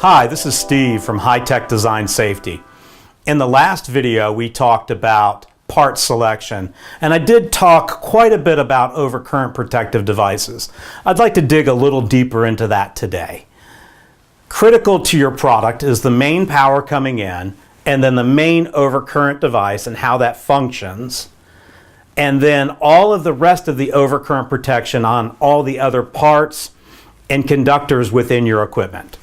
Hi, this is Steve from High Tech Design Safety. In the last video, we talked about part selection, and I did talk quite a bit about overcurrent protective devices. I'd like to dig a little deeper into that today. Critical to your product is the main power coming in, and then the main overcurrent device and how that functions, and then all of the rest of the overcurrent protection on all the other parts and conductors within your equipment.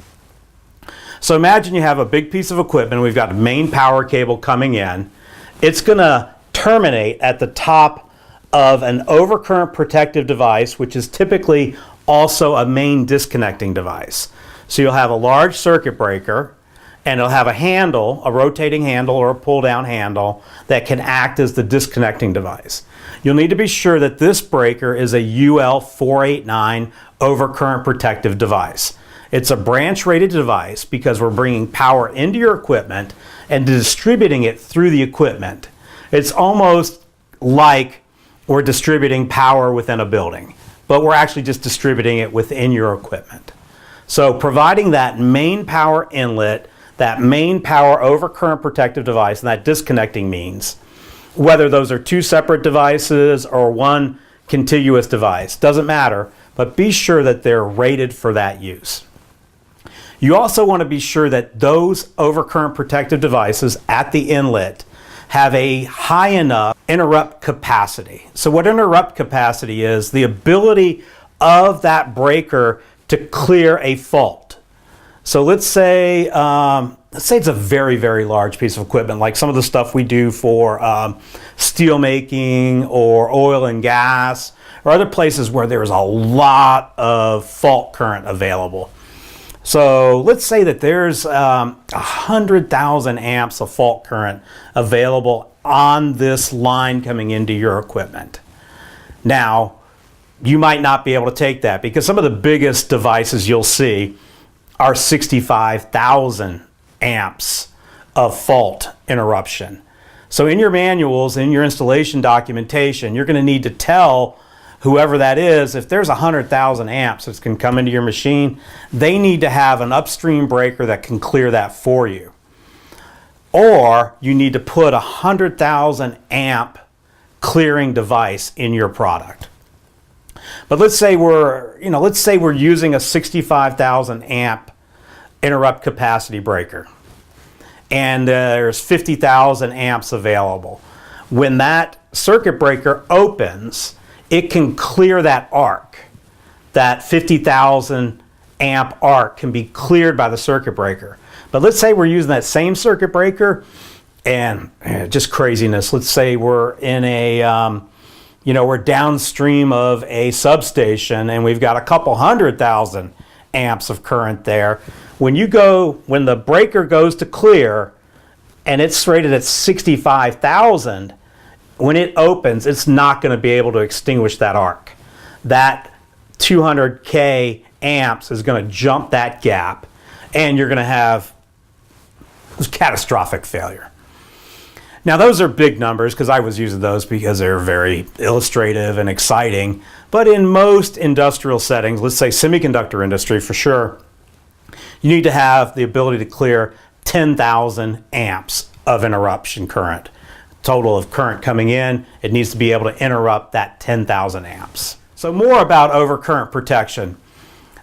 So imagine you have a big piece of equipment. We've got a main power cable coming in. It's going to terminate at the top of an overcurrent protective device, which is typically also a main disconnecting device. So you'll have a large circuit breaker, and it'll have a handle, a rotating handle or a pull-down handle that can act as the disconnecting device. You'll need to be sure that this breaker is a UL489 overcurrent protective device. It's a branch-rated device because we're bringing power into your equipment and distributing it through the equipment. It's almost like we're distributing power within a building, but we're actually just distributing it within your equipment. So providing that main power inlet, that main power overcurrent protective device, and that disconnecting means, whether those are two separate devices or one contiguous device, doesn't matter, but be sure that they're rated for that use. You also want to be sure that those overcurrent protective devices at the inlet have a high enough interrupt capacity. So what interrupt capacity is, the ability of that breaker to clear a fault. So let's say it's a very, very large piece of equipment, like some of the stuff we do for steel making or oil and gas, or other places where there's a lot of fault current available. So let's say that there's 100,000 amps of fault current available on this line coming into your equipment. Now, you might not be able to take that because some of the biggest devices you'll see are 65,000 amps of fault interruption. So in your manuals, in your installation documentation, you're going to need to tell whoever that is, if there's 100,000 amps that can come into your machine, they need to have an upstream breaker that can clear that for you. Or you need to put a 100,000 amp clearing device in your product. But let's say we're using a 65,000 amp interrupt capacity breaker, and there's 50,000 amps available. When that circuit breaker opens, it can clear that arc. That 50,000 amp arc can be cleared by the circuit breaker. But let's say we're using that same circuit breaker and just craziness. Let's say we're in a, we're downstream of a substation and we've got a couple 100,000 amps of current there. When the breaker goes to clear and it's rated at 65,000, when it opens, it's not going to be able to extinguish that arc. That 200K amps is going to jump that gap, and you're going to have catastrophic failure. Now, those are big numbers because I was using those because they're very illustrative and exciting. But in most industrial settings, let's say semiconductor industry for sure, you need to have the ability to clear 10,000 amps of interruption current. Total of current coming in, it needs to be able to interrupt that 10,000 amps. So more about overcurrent protection.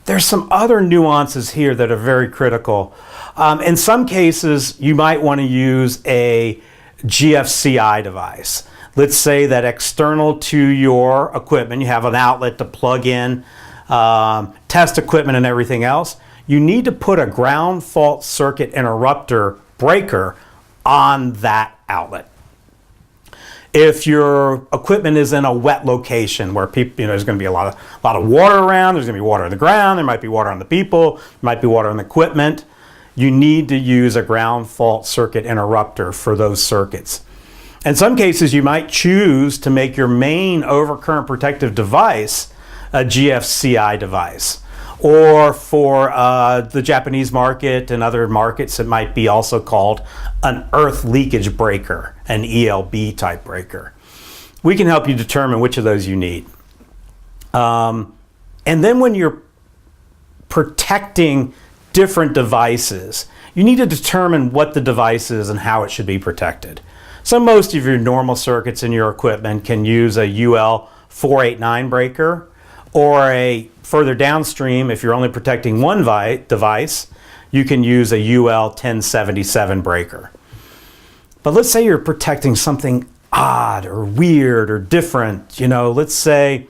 There's some other nuances here that are very critical. In some cases, you might want to use a GFCI device. Let's say that external to your equipment, you have an outlet to plug in, test equipment and everything else. You need to put a ground fault circuit interrupter breaker on that outlet. If your equipment is in a wet location where people, there's going to be a lot of water around, there's going to be water on the ground, there might be water on the people, there might be water on the equipment, you need to use a ground fault circuit interrupter for those circuits. In some cases, you might choose to make your main overcurrent protective device a GFCI device. Or for the Japanese market and other markets, it might be also called an earth leakage breaker, an ELB type breaker. We can help you determine which of those you need. And then when you're protecting different devices, you need to determine what the device is and how it should be protected. So most of your normal circuits in your equipment can use a UL 489 breaker, or a further downstream, if you're only protecting one device, you can use a UL 1077 breaker. But let's say you're protecting something odd or weird or different, let's say,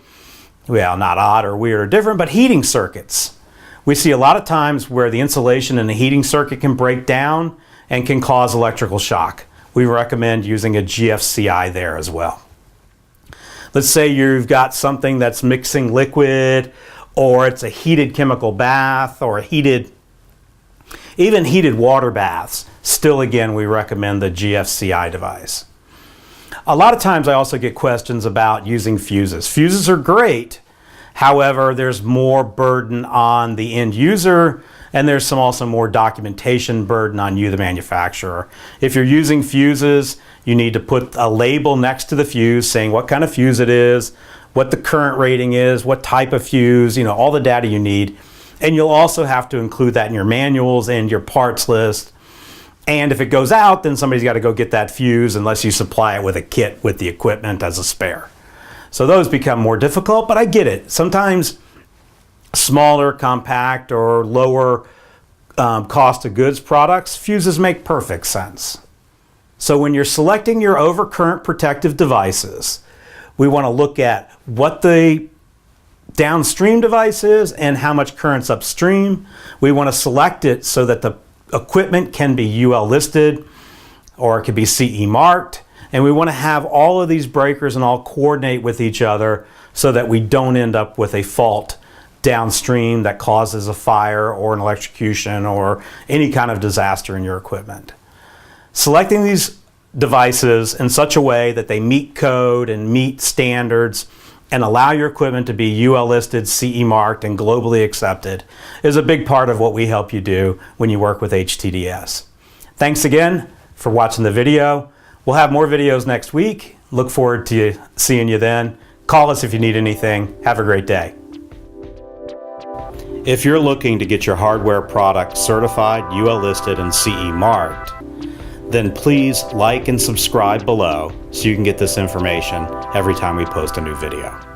well, not odd or weird or different, but heating circuits. We see a lot of times where the insulation in the heating circuit can break down and can cause electrical shock. We recommend using a GFCI there as well. Let's say you've got something that's mixing liquid, or it's a heated chemical bath, or even heated water baths. Still, again, we recommend the GFCI device. A lot of times I also get questions about using fuses. Fuses are great. However, there's more burden on the end user, and there's also more documentation burden on you, the manufacturer. If you're using fuses, you need to put a label next to the fuse saying what kind of fuse it is, what the current rating is, what type of fuse, all the data you need. And you'll also have to include that in your manuals and your parts list. And if it goes out, then somebody's got to go get that fuse unless you supply it with a kit with the equipment as a spare. So those become more difficult, but I get it. Sometimes smaller, compact, or lower cost of goods products, fuses make perfect sense. So when you're selecting your overcurrent protective devices, we want to look at what the downstream device is and how much current's upstream. We want to select it so that the equipment can be UL listed, or it could be CE marked. And we want to have all of these breakers and all coordinate with each other so that we don't end up with a fault downstream that causes a fire or an electrocution or any kind of disaster in your equipment. Selecting these devices in such a way that they meet code and meet standards and allow your equipment to be UL listed, CE marked, and globally accepted is a big part of what we help you do when you work with HTDS. Thanks again for watching the video. We'll have more videos next week. Look forward to seeing you then. Call us if you need anything. Have a great day. If you're looking to get your hardware product certified, UL listed, and CE marked, then please like and subscribe below so you can get this information every time we post a new video.